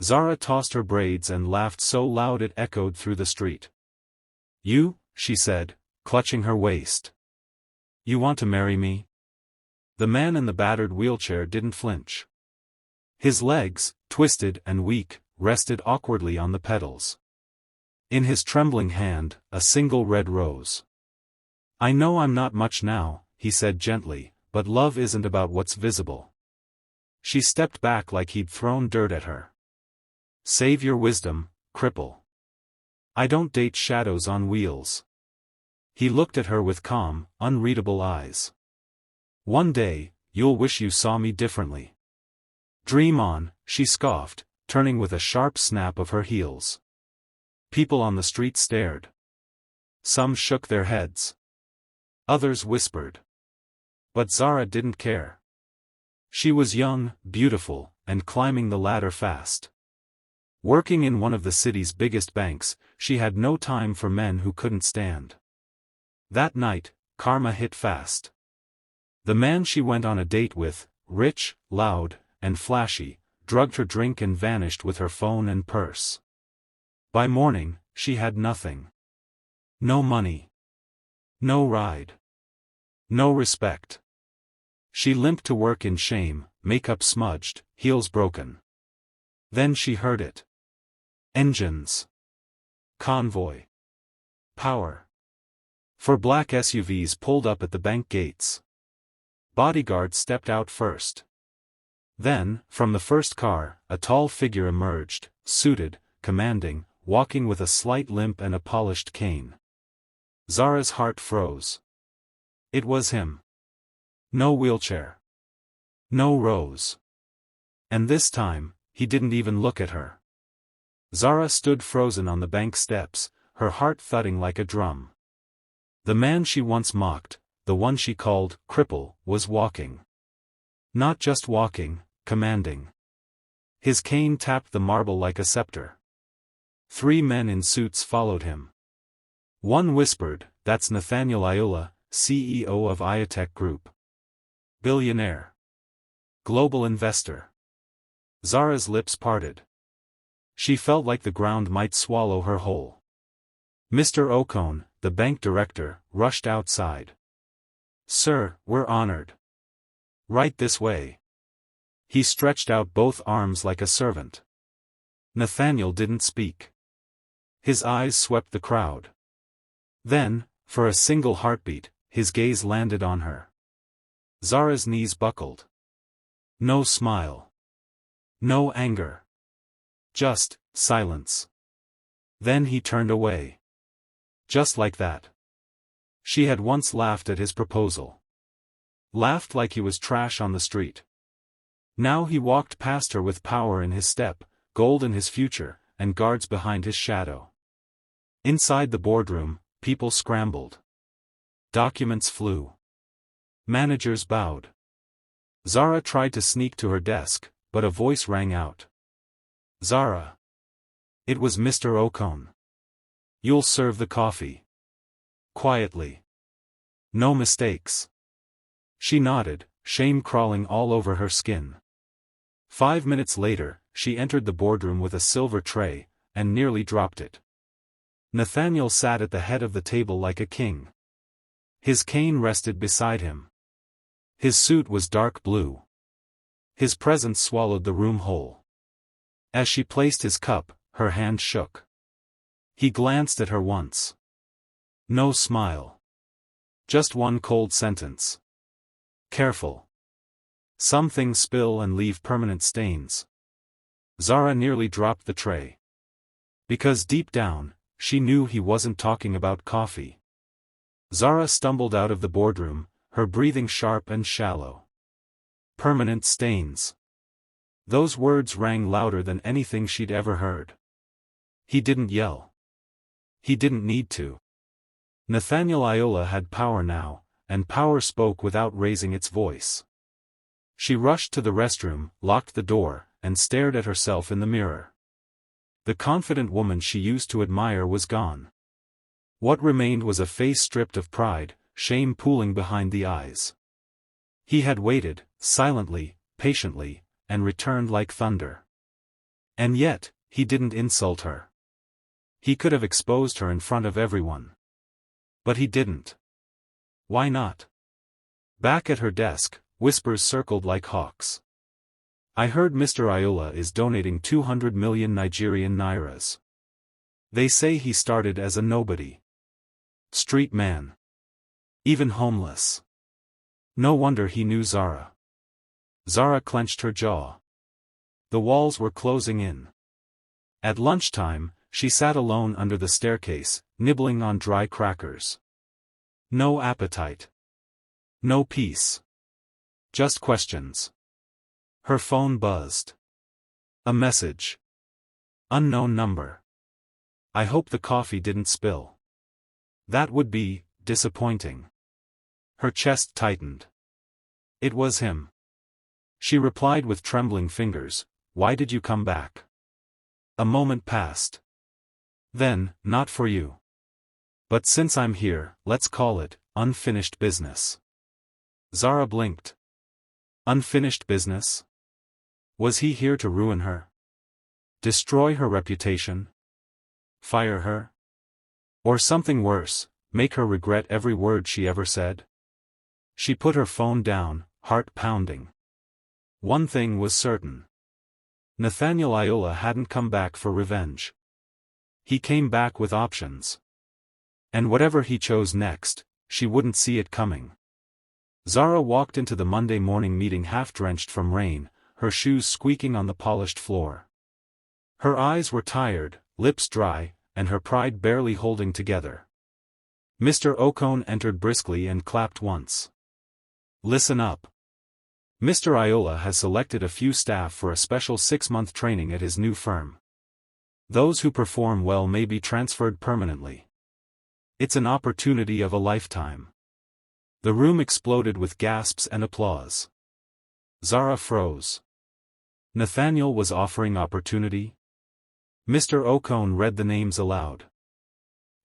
Zara tossed her braids and laughed so loud it echoed through the street. "You," she said, clutching her waist. "You want to marry me?" The man in the battered wheelchair didn't flinch. His legs, twisted and weak, rested awkwardly on the pedals. In his trembling hand, a single red rose. "I know I'm not much now," he said gently, "but love isn't about what's visible." She stepped back like he'd thrown dirt at her. "Save your wisdom, cripple. I don't date shadows on wheels." He looked at her with calm, unreadable eyes. "One day, you'll wish you saw me differently." "Dream on," she scoffed, turning with a sharp snap of her heels. People on the street stared. Some shook their heads. Others whispered. But Zara didn't care. She was young, beautiful, and climbing the ladder fast. Working in one of the city's biggest banks, she had no time for men who couldn't stand. That night, karma hit fast. The man she went on a date with, rich, loud, and flashy, drugged her drink and vanished with her phone and purse. By morning, she had nothing. No money. No ride. No respect. She limped to work in shame, makeup smudged, heels broken. Then she heard it. Engines. Convoy. Power. Four black SUVs pulled up at the bank gates. Bodyguards stepped out first. Then, from the first car, a tall figure emerged, suited, commanding, walking with a slight limp and a polished cane. Zara's heart froze. It was him. No wheelchair. No rose. And this time, he didn't even look at her. Zara stood frozen on the bank steps, her heart thudding like a drum. The man she once mocked, the one she called cripple, was walking. Not just walking, commanding. His cane tapped the marble like a scepter. 3 men in suits followed him. One whispered, "That's Nathaniel Ayotech, CEO of Ayotech Group. Billionaire. Global investor." Zara's lips parted. She felt like the ground might swallow her whole. Mr. Okon, the bank director, rushed outside. "Sir, we're honored. Right this way." He stretched out both arms like a servant. Nathaniel didn't speak. His eyes swept the crowd. Then, for a single heartbeat, his gaze landed on her. Zara's knees buckled. No smile. No anger. Just silence. Then he turned away. Just like that. She had once laughed at his proposal. Laughed like he was trash on the street. Now he walked past her with power in his step, gold in his future, and guards behind his shadow. Inside the boardroom, people scrambled. Documents flew. Managers bowed. Zara tried to sneak to her desk, but a voice rang out. "Zara." It was Mr. Okon. "You'll serve the coffee." Quietly. "No mistakes." She nodded, shame crawling all over her skin. 5 minutes later, she entered the boardroom with a silver tray, and nearly dropped it. Nathaniel sat at the head of the table like a king. His cane rested beside him. His suit was dark blue. His presence swallowed the room whole. As she placed his cup, her hand shook. He glanced at her once. No smile. Just one cold sentence. "Careful. Some things spill and leave permanent stains." Zara nearly dropped the tray. Because deep down, she knew he wasn't talking about coffee. Zara stumbled out of the boardroom, her breathing sharp and shallow. Permanent stains. Those words rang louder than anything she'd ever heard. He didn't yell. He didn't need to. Nathaniel Ayotech had power now, and power spoke without raising its voice. She rushed to the restroom, locked the door, and stared at herself in the mirror. The confident woman she used to admire was gone. What remained was a face stripped of pride, shame pooling behind the eyes. He had waited, silently, patiently, and returned like thunder. And yet, he didn't insult her. He could have exposed her in front of everyone. But he didn't. Why not? Back at her desk, whispers circled like hawks. I heard Mr. Ayoola is donating 200 million Nigerian nairas. They say he started as a nobody. Street man. Even homeless. No wonder he knew Zara. Zara clenched her jaw. The walls were closing in. At lunchtime, she sat alone under the staircase, nibbling on dry crackers. No appetite. No peace. Just questions. Her phone buzzed. A message. Unknown number. I hope the coffee didn't spill. That would be disappointing. Her chest tightened. It was him. She replied with trembling fingers, "Why did you come back?" A moment passed. Then, "Not for you. But since I'm here, let's call it unfinished business." Zara blinked. Unfinished business? Was he here to ruin her? Destroy her reputation? Fire her? Or something worse, make her regret every word she ever said? She put her phone down, heart pounding. One thing was certain. Nathaniel Ayoola hadn't come back for revenge. He came back with options. And whatever he chose next, she wouldn't see it coming. Zara walked into the Monday morning meeting half-drenched from rain, her shoes squeaking on the polished floor. Her eyes were tired, lips dry, and her pride barely holding together. Mr. Okon entered briskly and clapped once. "Listen up. Mr. Ayoola has selected a few staff for a special 6-month training at his new firm. Those who perform well may be transferred permanently. It's an opportunity of a lifetime." The room exploded with gasps and applause. Zara froze. Nathaniel was offering opportunity? Mr. Okon read the names aloud.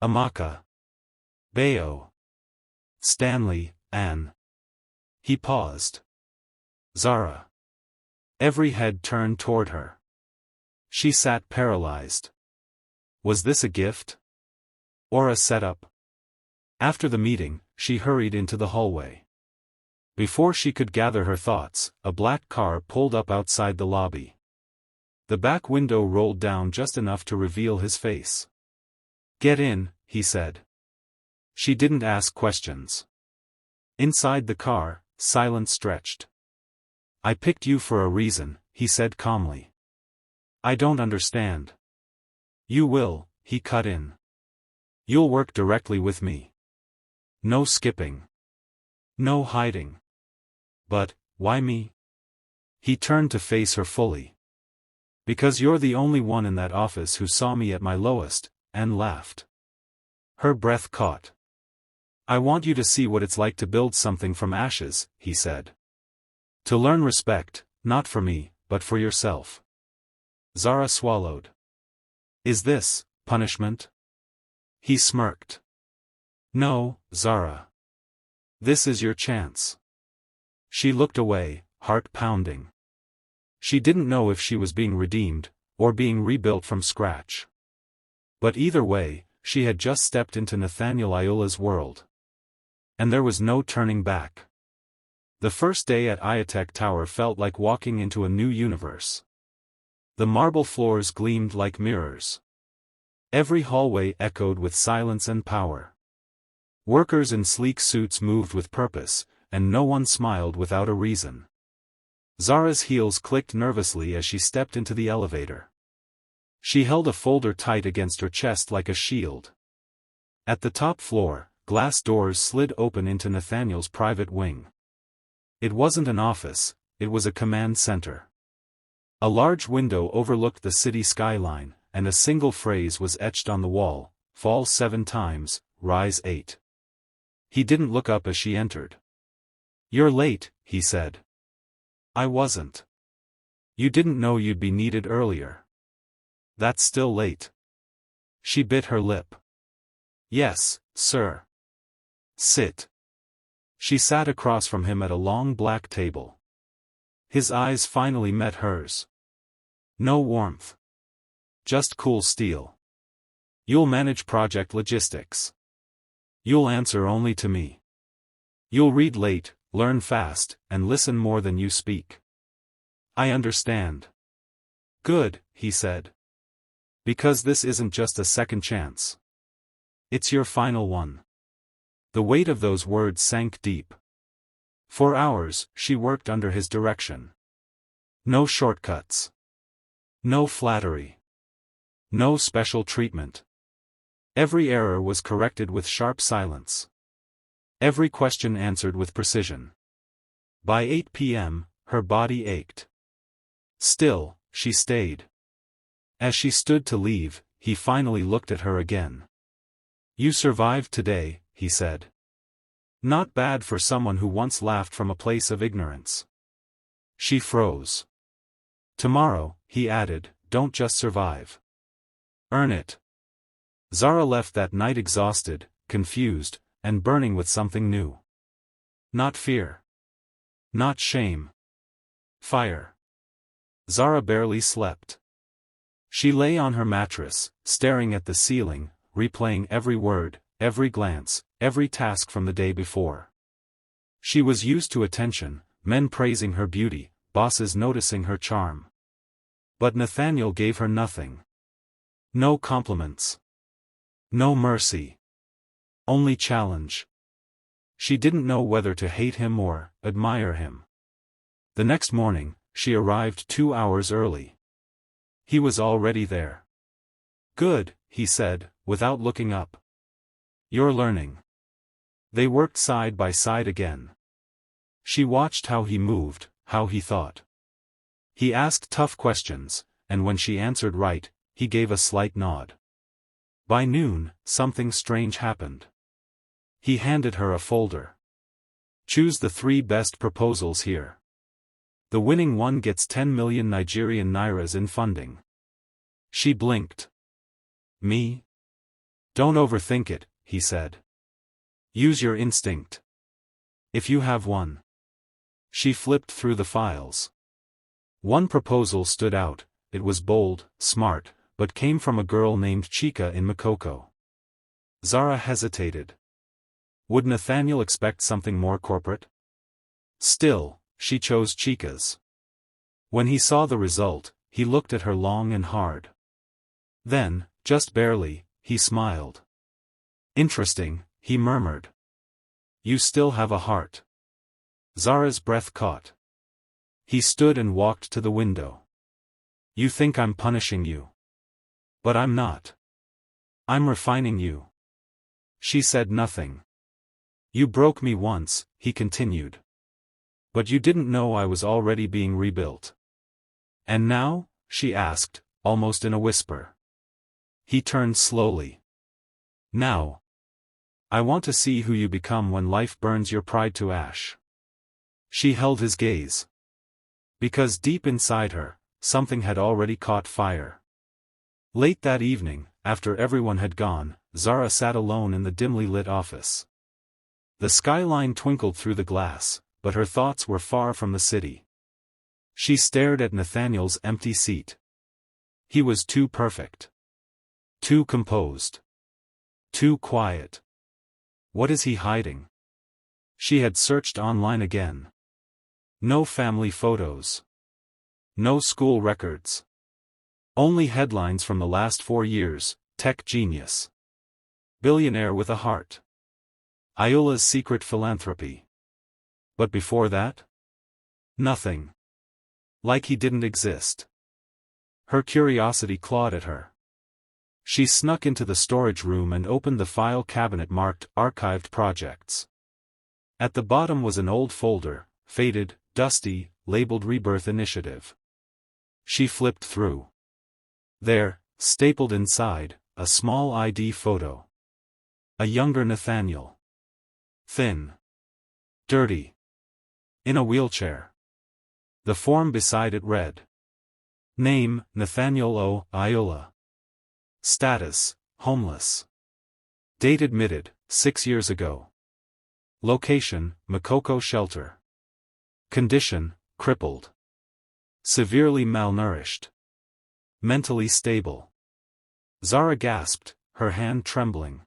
Amaka. Bayo. Stanley, Anne. He paused. Zara. Every head turned toward her. She sat paralyzed. Was this a gift? Or a setup? After the meeting, she hurried into the hallway. Before she could gather her thoughts, a black car pulled up outside the lobby. The back window rolled down just enough to reveal his face. "Get in," he said. She didn't ask questions. Inside the car, silence stretched. "I picked you for a reason," he said calmly. "I don't understand." "You will," he cut in. "You'll work directly with me. No skipping. No hiding." "But, why me?" He turned to face her fully. "Because you're the only one in that office who saw me at my lowest," and laughed. Her breath caught. "I want you to see what it's like to build something from ashes," he said. "To learn respect, not for me, but for yourself." Zara swallowed. "Is this punishment?" He smirked. "No, Zara. This is your chance." She looked away, heart pounding. She didn't know if she was being redeemed, or being rebuilt from scratch. But either way, she had just stepped into Nathaniel Ayoola's world. And there was no turning back. The first day at Ayotech Tower felt like walking into a new universe. The marble floors gleamed like mirrors. Every hallway echoed with silence and power. Workers in sleek suits moved with purpose, and no one smiled without a reason. Zara's heels clicked nervously as she stepped into the elevator. She held a folder tight against her chest like a shield. At the top floor, glass doors slid open into Nathaniel's private wing. It wasn't an office, it was a command center. A large window overlooked the city skyline, and a single phrase was etched on the wall: "Fall 7 times, rise 8." He didn't look up as she entered. "You're late," he said. "I wasn't. You didn't know you'd be needed earlier." "That's still late." She bit her lip. "Yes, sir." "Sit." She sat across from him at a long black table. His eyes finally met hers. No warmth. just cool steel. You'll manage project logistics. You'll answer only to me. You'll read late, learn fast, and listen more than you speak. I understand. Good, he said. Because this isn't just a second chance. It's your final one. The weight of those words sank deep. For hours, she worked under his direction. No shortcuts. No flattery. No special treatment. Every error was corrected with sharp silence. Every question answered with precision. By 8 p.m., her body ached. Still, she stayed. As she stood to leave, he finally looked at her again. You survived today, he said. Not bad for someone who once laughed from a place of ignorance. She froze. Tomorrow, he added, don't just survive. Earn it. Zara left that night exhausted, confused, and burning with something new. Not fear. Not shame. Fire. Zara barely slept. She lay on her mattress, staring at the ceiling, replaying every word, every glance, every task from the day before. She was used to attention, men praising her beauty, bosses noticing her charm. But Nathaniel gave her nothing. No compliments. No mercy. Only challenge. She didn't know whether to hate him or admire him. The next morning, she arrived 2 hours early. He was already there. Good, he said, without looking up. You're learning. They worked side by side again. She watched how he moved, how he thought. He asked tough questions, and when she answered right, he gave a slight nod. By noon, something strange happened. He handed her a folder. Choose the 3 best proposals here. The winning one gets 10 million Nigerian nairas in funding. She blinked. Me? Don't overthink it, he said. Use your instinct. If you have one. She flipped through the files. One proposal stood out. It was bold, smart, but came from a girl named Chika in Makoko. Zara hesitated. Would Nathaniel expect something more corporate? Still, she chose Chika's. When he saw the result, he looked at her long and hard. Then, just barely, he smiled. Interesting, he murmured. You still have a heart. Zara's breath caught. He stood and walked to the window. You think I'm punishing you. But I'm not. I'm refining you. She said nothing. You broke me once, he continued. But you didn't know I was already being rebuilt. And now? She asked, almost in a whisper. He turned slowly. Now. I want to see who you become when life burns your pride to ash. She held his gaze. Because deep inside her, something had already caught fire. Late that evening, after everyone had gone, Zara sat alone in the dimly lit office. The skyline twinkled through the glass, but her thoughts were far from the city. She stared at Nathaniel's empty seat. He was too perfect. Too composed. Too quiet. What is he hiding? She had searched online again. No family photos. No school records. Only headlines from the last 4 years, tech genius. Billionaire with a heart. Ayola's secret philanthropy. But before that? Nothing. Like he didn't exist. Her curiosity clawed at her. She snuck into the storage room and opened the file cabinet marked Archived Projects. At the bottom was an old folder, faded, dusty, labeled Rebirth Initiative. She flipped through. There, stapled inside, a small ID photo. A younger Nathaniel. Thin. Dirty. In a wheelchair. The form beside it read. Name, Nathaniel O. Ayola. Status, homeless. Date admitted, 6 years ago. Location, Makoko shelter. Condition, crippled. Severely malnourished. Mentally stable. Zara gasped, her hand trembling.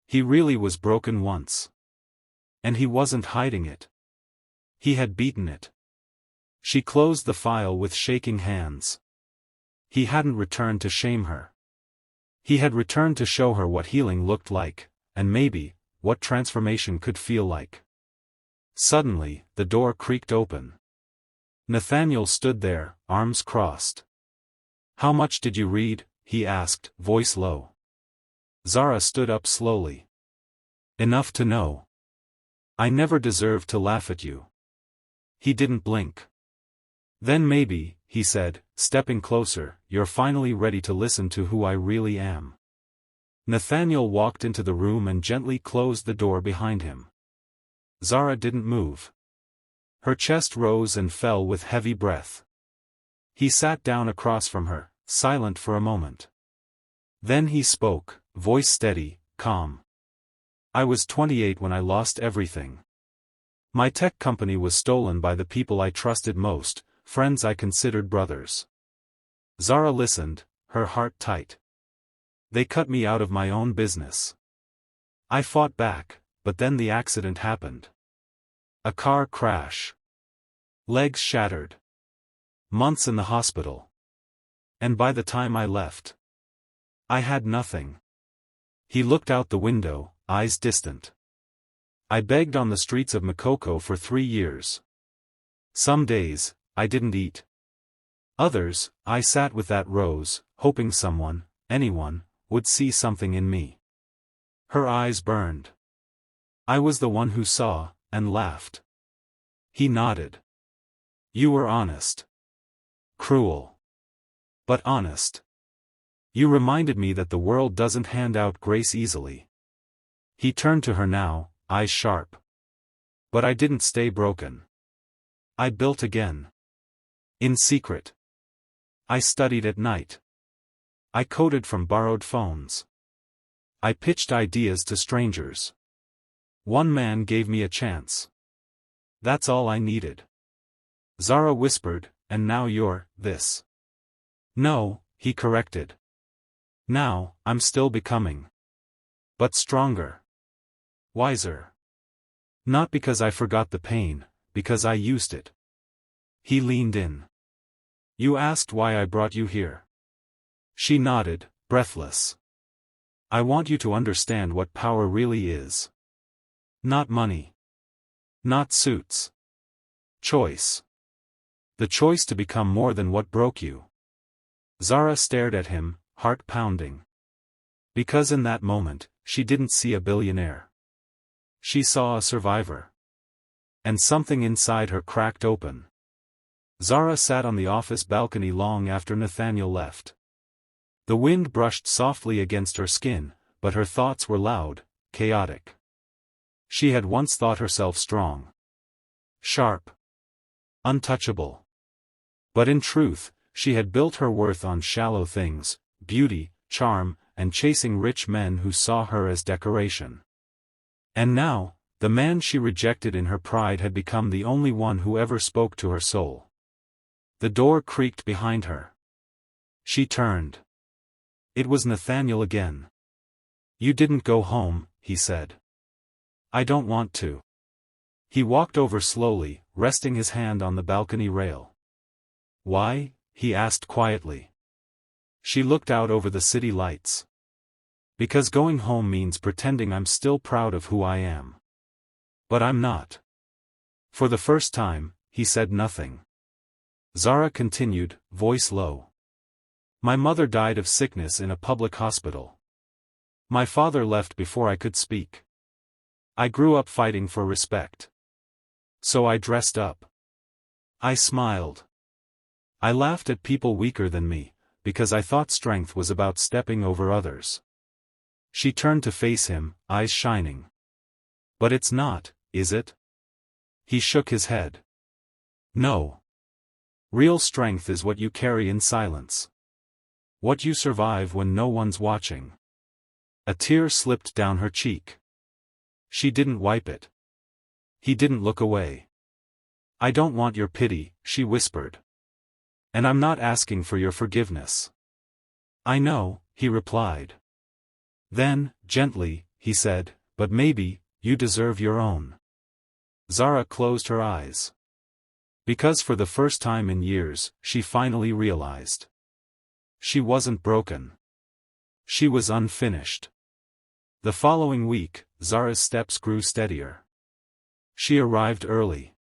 He really was broken once. And he wasn't hiding it. He had beaten it. She closed the file with shaking hands. He hadn't returned to shame her. He had returned to show her what healing looked like, and maybe, what transformation could feel like. Suddenly, the door creaked open. Nathaniel stood there, arms crossed. "How much did you read?" he asked, voice low. Zara stood up slowly. "Enough to know. I never deserved to laugh at you." He didn't blink. "Then maybe," he said, stepping closer, "you're finally ready to listen to who I really am." Nathaniel walked into the room and gently closed the door behind him. Zara didn't move. Her chest rose and fell with heavy breath. He sat down across from her, silent for a moment. Then he spoke, voice steady, calm. "I was 28 when I lost everything. My tech company was stolen by the people I trusted most, friends I considered brothers." Zara listened, her heart tight. "They cut me out of my own business. I fought back, but then the accident happened. A car crash. Legs shattered. Months in the hospital. And by the time I left, I had nothing." He looked out the window, eyes distant. "I begged on the streets of Makoko for 3 years. Some days, I didn't eat. Others, I sat with that rose, hoping someone, anyone, would see something in me." Her eyes burned. "I was the one who saw, and laughed." He nodded. "You were honest. Cruel. But honest. You reminded me that the world doesn't hand out grace easily." He turned to her now, eyes sharp. "But I didn't stay broken. I built again. In secret. I studied at night. I coded from borrowed phones. I pitched ideas to strangers. One man gave me a chance. That's all I needed." Zara whispered, "And now you're this." "No," he corrected. "Now, I'm still becoming. But stronger. Wiser. Not because I forgot the pain, because I used it." He leaned in. "You asked why I brought you here." She nodded, breathless. "I want you to understand what power really is. Not money. Not suits. Choice. The choice to become more than what broke you." Zara stared at him, heart pounding. Because in that moment, she didn't see a billionaire. She saw a survivor. And something inside her cracked open. Zara sat on the office balcony long after Nathaniel left. The wind brushed softly against her skin, but her thoughts were loud, chaotic. She had once thought herself strong. Sharp. Untouchable. But in truth, she had built her worth on shallow things, beauty, charm, and chasing rich men who saw her as decoration. And now, the man she rejected in her pride had become the only one who ever spoke to her soul. The door creaked behind her. She turned. It was Nathaniel again. "You didn't go home," he said. "I don't want to." He walked over slowly, resting his hand on the balcony rail. "Why?" he asked quietly. She looked out over the city lights. "Because going home means pretending I'm still proud of who I am. But I'm not." For the first time, he said nothing. Zara continued, voice low. "My mother died of sickness in a public hospital. My father left before I could speak. I grew up fighting for respect. So I dressed up. I smiled. I laughed at people weaker than me, because I thought strength was about stepping over others." She turned to face him, eyes shining. "But it's not, is it?" He shook his head. "No. Real strength is what you carry in silence. What you survive when no one's watching." A tear slipped down her cheek. She didn't wipe it. He didn't look away. "I don't want your pity," she whispered. "And I'm not asking for your forgiveness. I know, he replied. Then, gently, he said, but maybe, you deserve your own. Zara closed her eyes. Because for the first time in years, she finally realized. She wasn't broken. She was unfinished. The following week, Zara's steps grew steadier. She arrived early.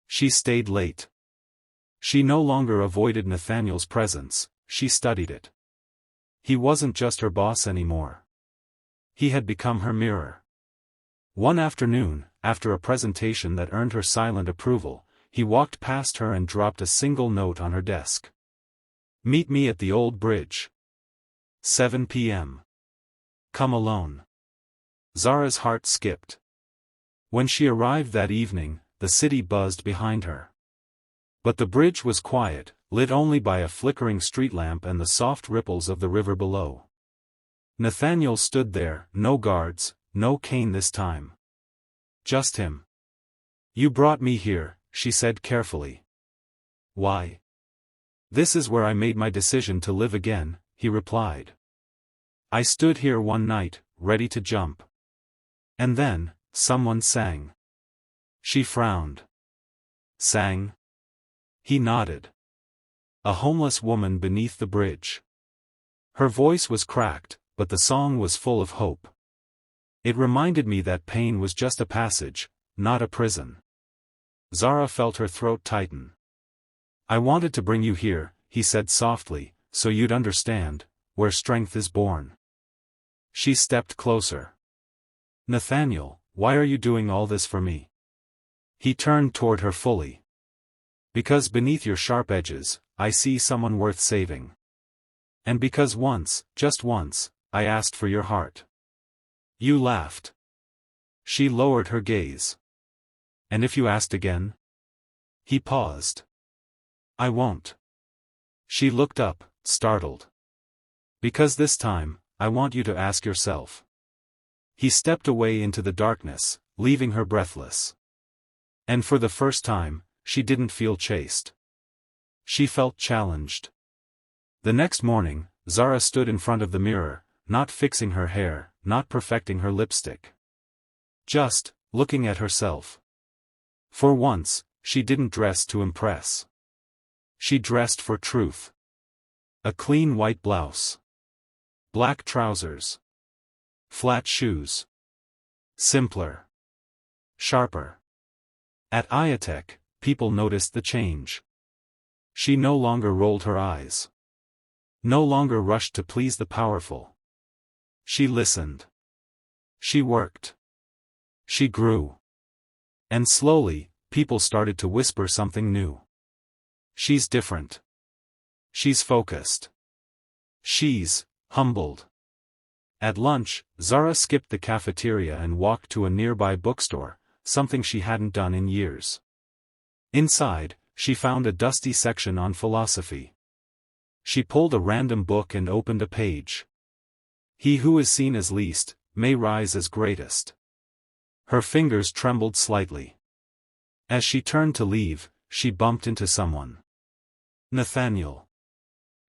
She stayed late. She no longer avoided Nathaniel's presence, she studied it. He wasn't just her boss anymore. He had become her mirror. One afternoon, after a presentation that earned her silent approval, he walked past her and dropped a single note on her desk. Meet me at the old bridge. 7 p.m. Come alone. Zara's heart skipped. When she arrived that evening, the city buzzed behind her. But the bridge was quiet, lit only by a flickering street lamp and the soft ripples of the river below. Nathaniel stood there, no guards, no cane this time. Just him. You brought me here, she said carefully. Why? This is where I made my decision to live again, he replied. I stood here one night, ready to jump. And then, someone sang. She frowned. Sang? He nodded. A homeless woman beneath the bridge. Her voice was cracked, but the song was full of hope. It reminded me that pain was just a passage, not a prison. Zara felt her throat tighten. I wanted to bring you here, he said softly, so you'd understand, where strength is born. She stepped closer. Nathaniel, why are you doing all this for me? He turned toward her fully. Because beneath your sharp edges, I see someone worth saving. And because once, just once, I asked for your heart. You laughed. She lowered her gaze. And if you asked again? He paused. I won't. She looked up, startled. Because this time, I want you to ask yourself. He stepped away into the darkness, leaving her breathless. And for the first time, she didn't feel chased. She felt challenged. The next morning, Zara stood in front of the mirror, not fixing her hair, not perfecting her lipstick. Just, looking at herself. For once, she didn't dress to impress. She dressed for truth. A clean white blouse. Black trousers. Flat shoes. Simpler. Sharper. At Ayotech, people noticed the change. She no longer rolled her eyes. No longer rushed to please the powerful. She listened. She worked. She grew. And slowly, people started to whisper something new. She's different. She's focused. She's humbled. At lunch, Zara skipped the cafeteria and walked to a nearby bookstore, something she hadn't done in years. Inside, she found a dusty section on philosophy. She pulled a random book and opened a page. He who is seen as least, may rise as greatest. Her fingers trembled slightly. As she turned to leave, she bumped into someone. Nathaniel.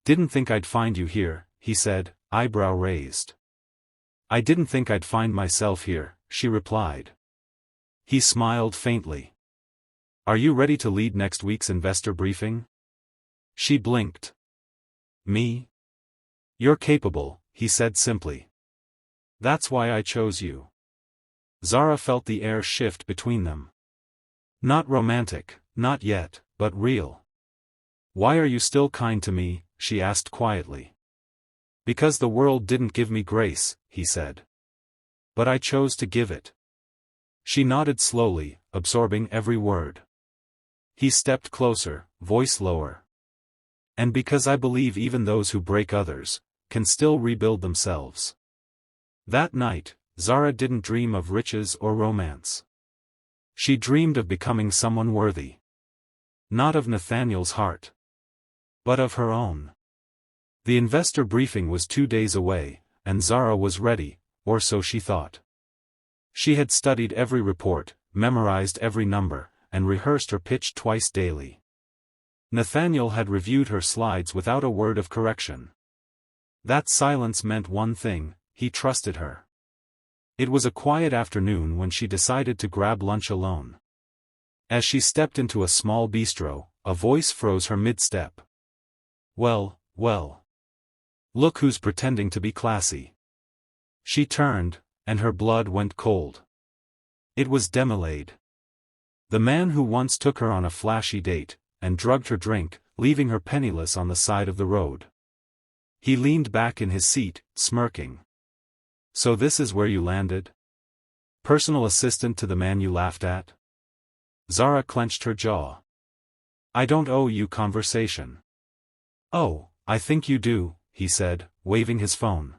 Didn't think I'd find you here, he said, eyebrow raised. I didn't think I'd find myself here, she replied. He smiled faintly. Are you ready to lead next week's investor briefing? She blinked. Me? You're capable, he said simply. That's why I chose you. Zara felt the air shift between them. Not romantic, not yet, but real. Why are you still kind to me? She asked quietly. Because the world didn't give me grace, he said. But I chose to give it. She nodded slowly, absorbing every word. He stepped closer, voice lower. And because I believe even those who break others, can still rebuild themselves. That night, Zara didn't dream of riches or romance. She dreamed of becoming someone worthy. Not of Nathaniel's heart. But of her own. The investor briefing was 2 days away, and Zara was ready, or so she thought. She had studied every report, memorized every number, and rehearsed her pitch twice daily. Nathaniel had reviewed her slides without a word of correction. That silence meant one thing: he trusted her. It was a quiet afternoon when she decided to grab lunch alone. As she stepped into a small bistro, a voice froze her mid-step. Well, well. Look who's pretending to be classy. She turned, and her blood went cold. It was Demilade. The man who once took her on a flashy date, and drugged her drink, leaving her penniless on the side of the road. He leaned back in his seat, smirking. So this is where you landed? Personal assistant to the man you laughed at? Zara clenched her jaw. I don't owe you conversation. Oh, I think you do, he said, waving his phone.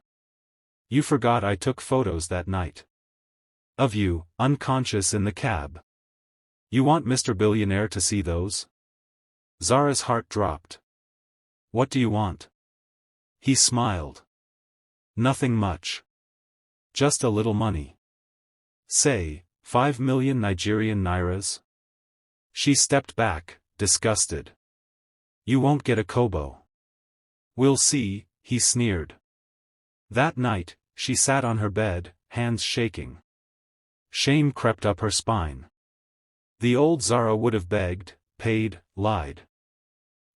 You forgot I took photos that night. Of you, unconscious in the cab. You want Mr. Billionaire to see those? Zara's heart dropped. What do you want? He smiled. Nothing much. Just a little money. Say, 5 million Nigerian nairas? She stepped back, disgusted. You won't get a kobo. We'll see, he sneered. That night, she sat on her bed, hands shaking. Shame crept up her spine. The old Zara would have begged, paid, lied.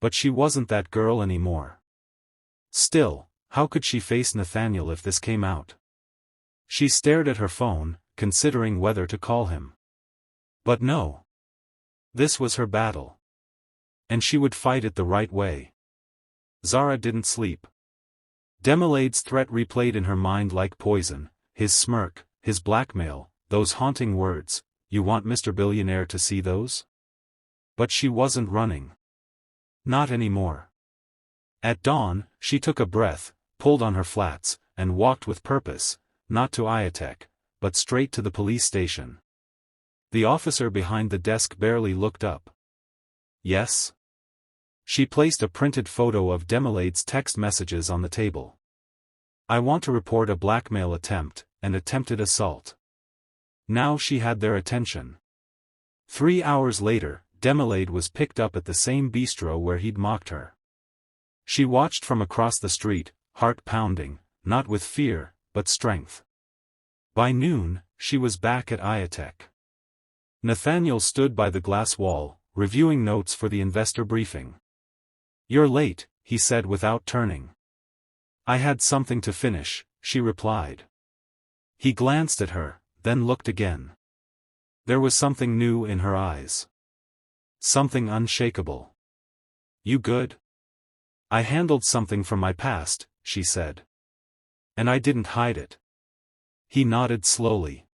But she wasn't that girl anymore. Still, how could she face Nathaniel if this came out? She stared at her phone, considering whether to call him. But no. This was her battle. And she would fight it the right way. Zara didn't sleep. Demilade's threat replayed in her mind like poison, his smirk, his blackmail, those haunting words, you want Mr. Billionaire to see those? But she wasn't running. Not anymore. At dawn, she took a breath, pulled on her flats, and walked with purpose, not to Ayotech, but straight to the police station. The officer behind the desk barely looked up. Yes? She placed a printed photo of Demilade's text messages on the table. I want to report a blackmail attempt, and attempted assault. Now she had their attention. 3 hours later, Demilade was picked up at the same bistro where he'd mocked her. She watched from across the street, heart pounding, not with fear, but strength. By noon, she was back at Ayotech. Nathaniel stood by the glass wall, reviewing notes for the investor briefing. You're late, he said without turning. I had something to finish, she replied. He glanced at her, then looked again. There was something new in her eyes. Something unshakable. You good? I handled something from my past, she said. And I didn't hide it. He nodded slowly.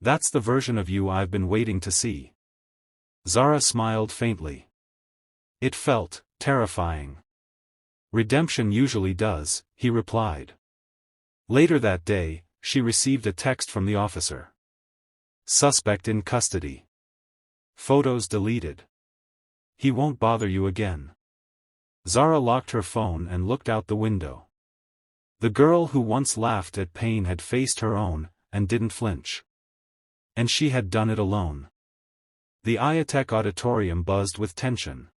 That's the version of you I've been waiting to see. Zara smiled faintly. It felt terrifying. Redemption usually does, he replied. Later that day, she received a text from the officer. Suspect in custody. Photos deleted. He won't bother you again. Zara locked her phone and looked out the window. The girl who once laughed at pain had faced her own, and didn't flinch. And she had done it alone. The Ayotech auditorium buzzed with tension.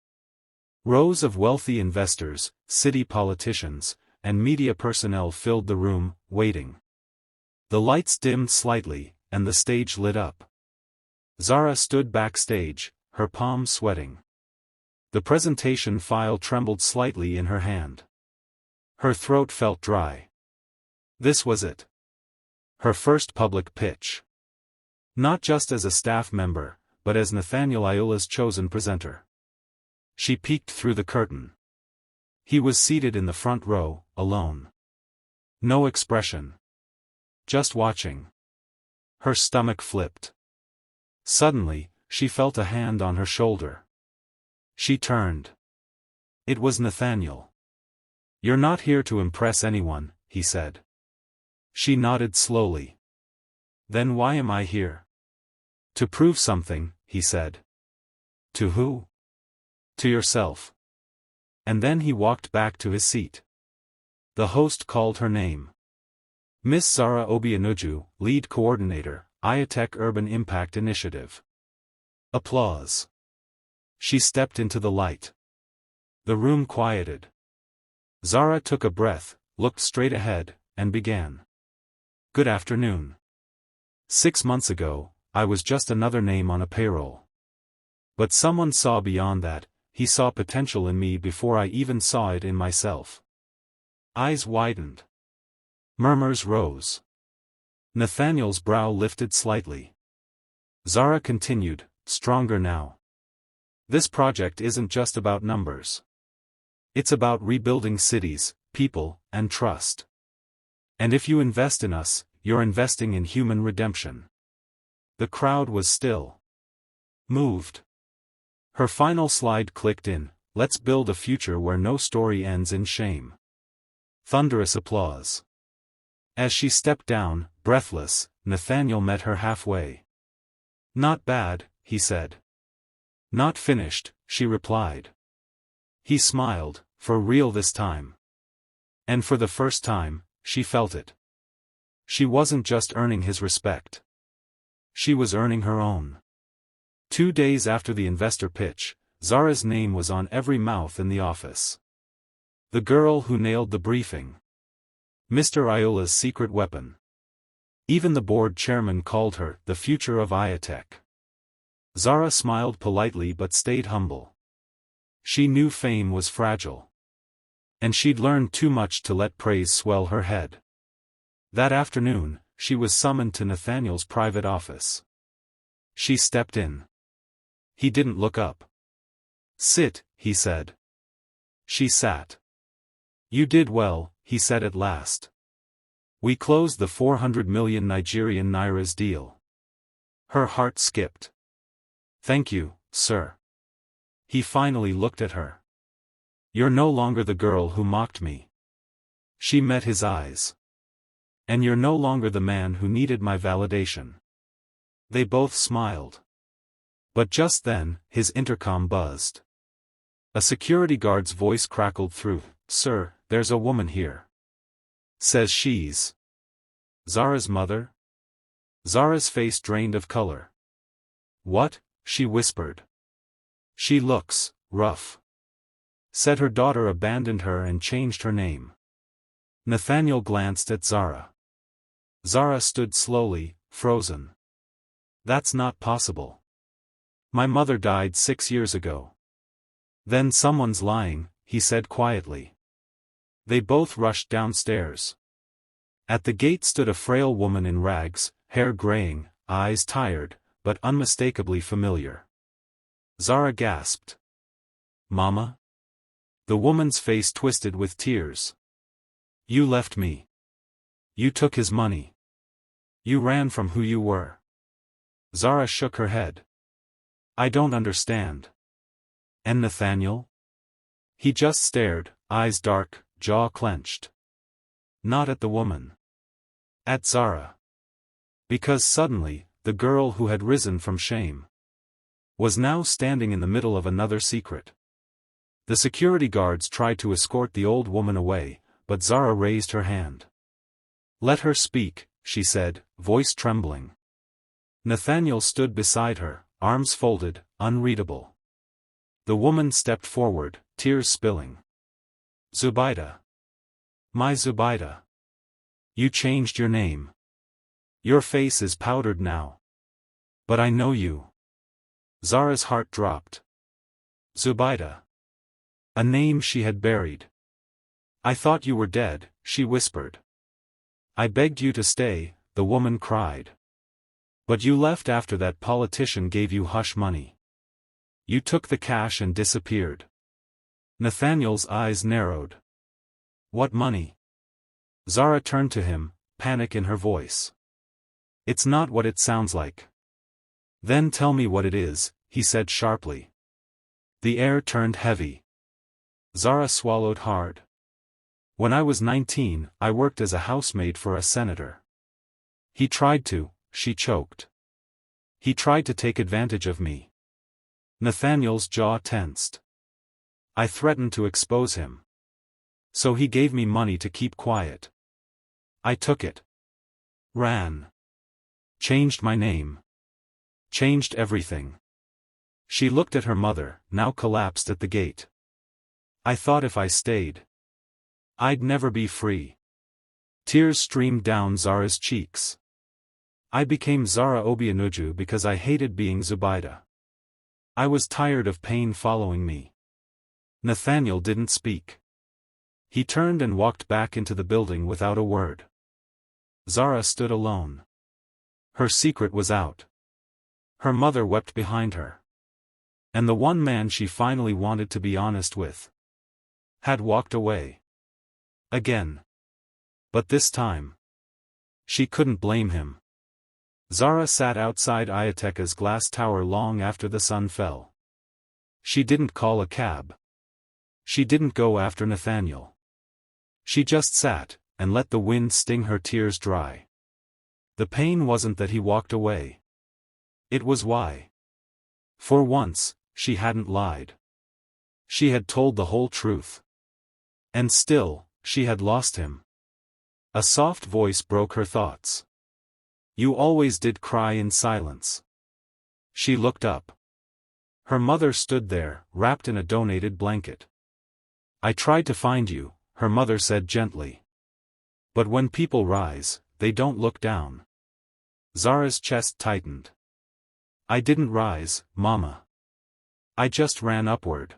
Rows of wealthy investors, city politicians, and media personnel filled the room, waiting. The lights dimmed slightly, and the stage lit up. Zara stood backstage, her palms sweating. The presentation file trembled slightly in her hand. Her throat felt dry. This was it. Her first public pitch. Not just as a staff member, but as Nathaniel Ayola's chosen presenter. She peeked through the curtain. He was seated in the front row, alone. No expression. Just watching. Her stomach flipped. Suddenly, she felt a hand on her shoulder. She turned. It was Nathaniel. You're not here to impress anyone, he said. She nodded slowly. Then why am I here? To prove something, he said. To who? To yourself. And then he walked back to his seat. The host called her name. Miss Zara Obianuju, lead coordinator, Ayotech Urban Impact Initiative. Applause. She stepped into the light. The room quieted. Zara took a breath, looked straight ahead, and began. Good afternoon. 6 months ago, I was just another name on a payroll. But someone saw beyond that. He saw potential in me before I even saw it in myself. Eyes widened. Murmurs rose. Nathaniel's brow lifted slightly. Zara continued, stronger now. This project isn't just about numbers. It's about rebuilding cities, people, and trust. And if you invest in us, you're investing in human redemption. The crowd was still. Moved. Her final slide clicked in, let's build a future where no story ends in shame. Thunderous applause. As she stepped down, breathless, Nathaniel met her halfway. Not bad, he said. Not finished, she replied. He smiled, for real this time. And for the first time, she felt it. She wasn't just earning his respect. She was earning her own. 2 days after the investor pitch, Zara's name was on every mouth in the office. The girl who nailed the briefing. Mr. Iola's secret weapon. Even the board chairman called her the future of Ayotech. Zara smiled politely but stayed humble. She knew fame was fragile. And she'd learned too much to let praise swell her head. That afternoon, she was summoned to Nathaniel's private office. She stepped in. He didn't look up. Sit, he said. She sat. You did well, he said at last. We closed the 400 million Nigerian nairas deal. Her heart skipped. Thank you, sir. He finally looked at her. You're no longer the girl who mocked me. She met his eyes. And you're no longer the man who needed my validation. They both smiled. But just then, his intercom buzzed. A security guard's voice crackled through. Sir, there's a woman here. Says she's Zara's mother? Zara's face drained of color. What? She whispered. She looks rough. Said her daughter abandoned her and changed her name. Nathaniel glanced at Zara. Zara stood slowly, frozen. That's not possible. My mother died 6 years ago. Then someone's lying, he said quietly. They both rushed downstairs. At the gate stood a frail woman in rags, hair graying, eyes tired, but unmistakably familiar. Zara gasped. Mama? The woman's face twisted with tears. You left me. You took his money. You ran from who you were. Zara shook her head. I don't understand. And Nathaniel? He just stared, eyes dark, jaw clenched. Not at the woman. At Zara. Because suddenly, the girl who had risen from shame was now standing in the middle of another secret. The security guards tried to escort the old woman away, but Zara raised her hand. Let her speak, she said, voice trembling. Nathaniel stood beside her, arms folded, unreadable. The woman stepped forward, tears spilling. Zubaida. My Zubaida. You changed your name. Your face is powdered now. But I know you. Zara's heart dropped. Zubaida. A name she had buried. I thought you were dead, she whispered. I begged you to stay, the woman cried. But you left after that politician gave you hush money. You took the cash and disappeared. Nathaniel's eyes narrowed. What money? Zara turned to him, panic in her voice. It's not what it sounds like. Then tell me what it is, he said sharply. The air turned heavy. Zara swallowed hard. When I was 19, I worked as a housemaid for a senator. He tried to, she choked. He tried to take advantage of me. Nathaniel's jaw tensed. I threatened to expose him. So he gave me money to keep quiet. I took it. Ran. Changed my name. Changed everything. She looked at her mother, now collapsed at the gate. I thought if I stayed, I'd never be free. Tears streamed down Zara's cheeks. I became Zara Obianuju because I hated being Zubaida. I was tired of pain following me. Nathaniel didn't speak. He turned and walked back into the building without a word. Zara stood alone. Her secret was out. Her mother wept behind her. And the one man she finally wanted to be honest with had walked away. Again. But this time, she couldn't blame him. Zara sat outside Ayotech's glass tower long after the sun fell. She didn't call a cab. She didn't go after Nathaniel. She just sat, and let the wind sting her tears dry. The pain wasn't that he walked away. It was why. For once, she hadn't lied. She had told the whole truth. And still, she had lost him. A soft voice broke her thoughts. You always did cry in silence. She looked up. Her mother stood there, wrapped in a donated blanket. I tried to find you, her mother said gently. But when people rise, they don't look down. Zara's chest tightened. I didn't rise, Mama. I just ran upward.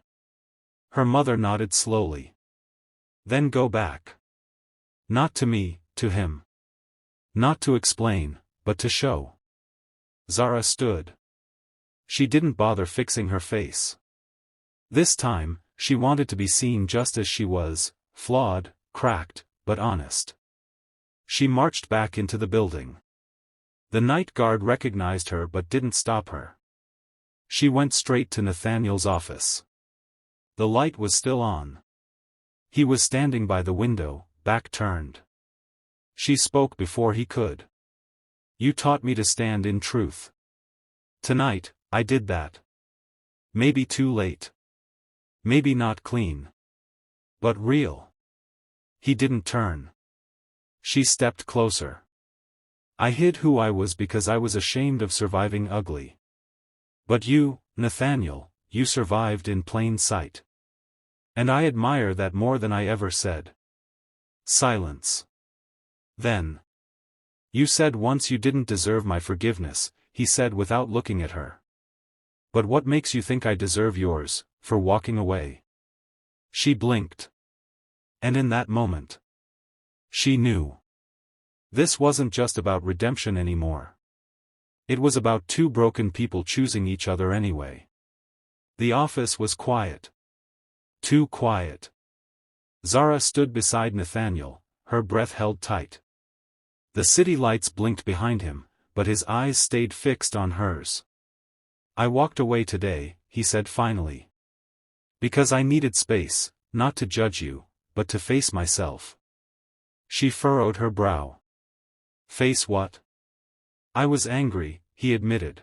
Her mother nodded slowly. Then go back. Not to me, to him. Not to explain, but to show. Zara stood. She didn't bother fixing her face. This time, she wanted to be seen just as she was, flawed, cracked, but honest. She marched back into the building. The night guard recognized her but didn't stop her. She went straight to Nathaniel's office. The light was still on. He was standing by the window, back turned. She spoke before he could. You taught me to stand in truth. Tonight, I did that. Maybe too late. Maybe not clean. But real. He didn't turn. She stepped closer. I hid who I was because I was ashamed of surviving ugly. But you, Nathaniel, you survived in plain sight. And I admire that more than I ever said. Silence. Then. You said once you didn't deserve my forgiveness, he said without looking at her. But what makes you think I deserve yours, for walking away? She blinked. And in that moment, she knew. This wasn't just about redemption anymore. It was about two broken people choosing each other anyway. The office was quiet. Too quiet. Zara stood beside Nathaniel, her breath held tight. The city lights blinked behind him, but his eyes stayed fixed on hers. I walked away today, he said finally. Because I needed space, not to judge you, but to face myself. She furrowed her brow. Face what? I was angry, he admitted.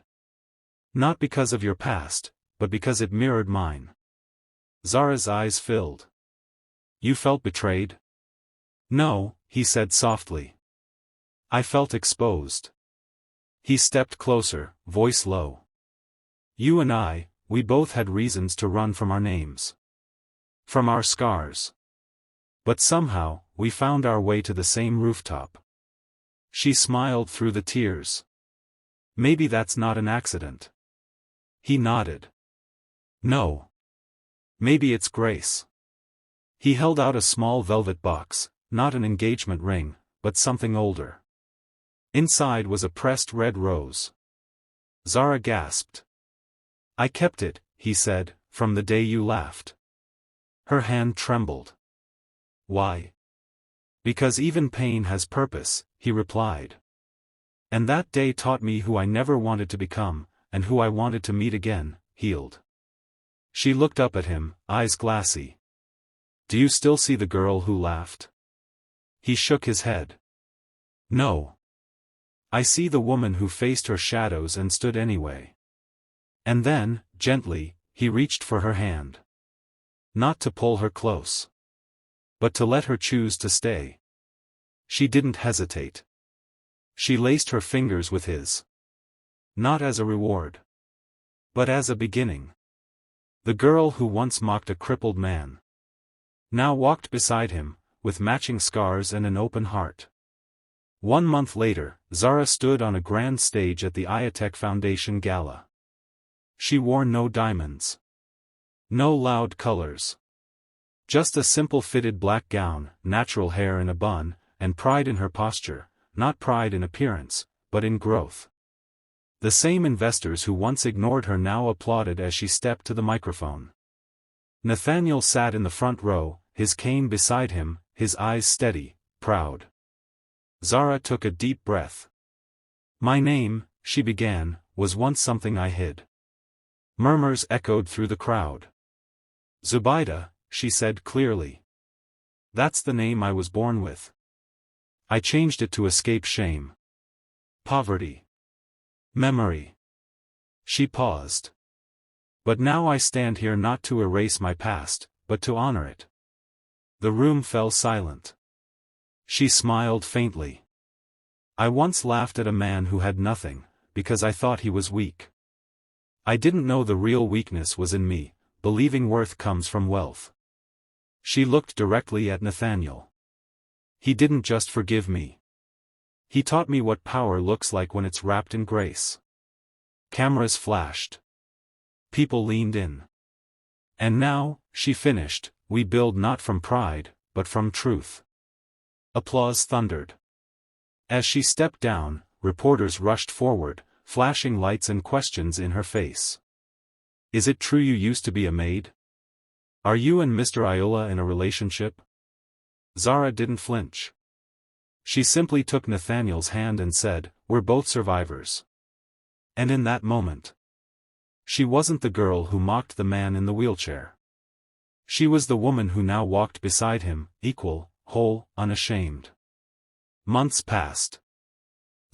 Not because of your past, but because it mirrored mine. Zara's eyes filled. You felt betrayed? No, he said softly. I felt exposed. He stepped closer, voice low. You and I, we both had reasons to run from our names. From our scars. But somehow, we found our way to the same rooftop. She smiled through the tears. Maybe that's not an accident. He nodded. No. Maybe it's grace. He held out a small velvet box, not an engagement ring, but something older. Inside was a pressed red rose. Zara gasped. I kept it, he said, from the day you laughed. Her hand trembled. Why? Because even pain has purpose, he replied. And that day taught me who I never wanted to become, and who I wanted to meet again, healed. She looked up at him, eyes glassy. Do you still see the girl who laughed? He shook his head. No. I see the woman who faced her shadows and stood anyway. And then, gently, he reached for her hand. Not to pull her close. But to let her choose to stay. She didn't hesitate. She laced her fingers with his. Not as a reward. But as a beginning. The girl who once mocked a crippled man. Now walked beside him, with matching scars and an open heart. 1 month later, Zara stood on a grand stage at the Ayotech Foundation Gala. She wore no diamonds. No loud colors. Just a simple fitted black gown, natural hair in a bun, and pride in her posture, not pride in appearance, but in growth. The same investors who once ignored her now applauded as she stepped to the microphone. Nathaniel sat in the front row, his cane beside him, his eyes steady, proud. Zara took a deep breath. "My name," she began, "was once something I hid." Murmurs echoed through the crowd. "Zubaida," she said clearly. "That's the name I was born with. I changed it to escape shame. Poverty. Memory." She paused. "But now I stand here not to erase my past, but to honor it." The room fell silent. She smiled faintly. "I once laughed at a man who had nothing, because I thought he was weak. I didn't know the real weakness was in me, believing worth comes from wealth." She looked directly at Nathaniel. "He didn't just forgive me. He taught me what power looks like when it's wrapped in grace." Cameras flashed. People leaned in. "And now," she finished, "we build not from pride, but from truth." Applause thundered. As she stepped down, reporters rushed forward, flashing lights and questions in her face. "Is it true you used to be a maid? Are you and Mr. Iola in a relationship?" Zara didn't flinch. She simply took Nathaniel's hand and said, "We're both survivors." And in that moment, she wasn't the girl who mocked the man in the wheelchair. She was the woman who now walked beside him, equal, whole, unashamed. Months passed.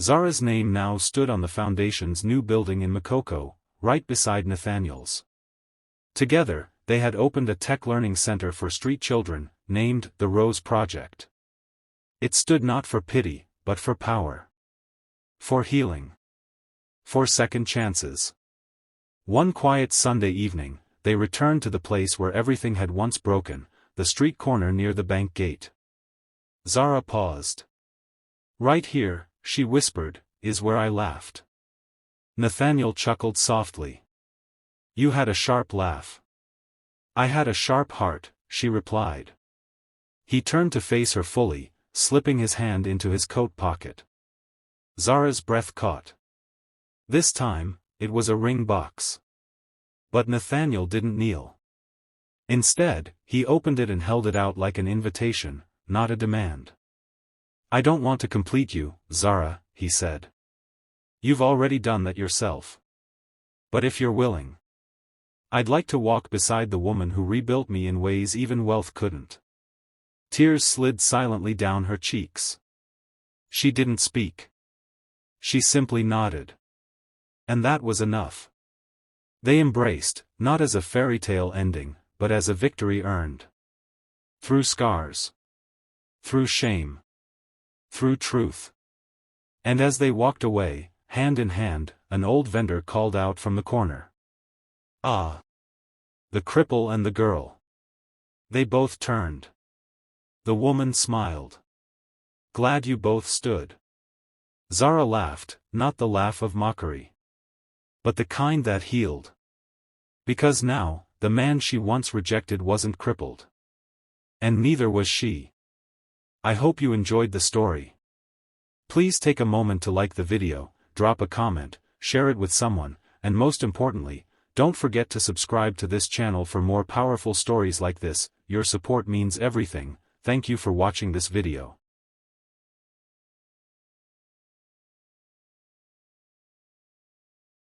Zara's name now stood on the foundation's new building in Makoko, right beside Nathaniel's. Together, they had opened a tech learning center for street children, named the Rose Project. It stood not for pity, but for power. For healing. For second chances. One quiet Sunday evening, they returned to the place where everything had once broken, the street corner near the bank gate. Zara paused. "Right here," she whispered, "is where I laughed." Nathaniel chuckled softly. "You had a sharp laugh." "I had a sharp heart," she replied. He turned to face her fully, slipping his hand into his coat pocket. Zara's breath caught. This time, it was a ring box. But Nathaniel didn't kneel. Instead, he opened it and held it out like an invitation, not a demand. "I don't want to complete you, Zara," he said. "You've already done that yourself. But if you're willing, I'd like to walk beside the woman who rebuilt me in ways even wealth couldn't." Tears slid silently down her cheeks. She didn't speak. She simply nodded. And that was enough. They embraced, not as a fairy tale ending, but as a victory earned. Through scars. Through shame. Through truth. And as they walked away, hand in hand, an old vendor called out from the corner. "Ah! The cripple and the girl." They both turned. The woman smiled. "Glad you both stood." Zara laughed, not the laugh of mockery, but the kind that healed. Because now, the man she once rejected wasn't crippled. And neither was she. I hope you enjoyed the story. Please take a moment to like the video, drop a comment, share it with someone, and most importantly, don't forget to subscribe to this channel for more powerful stories like this. Your support means everything. Thank you for watching this video.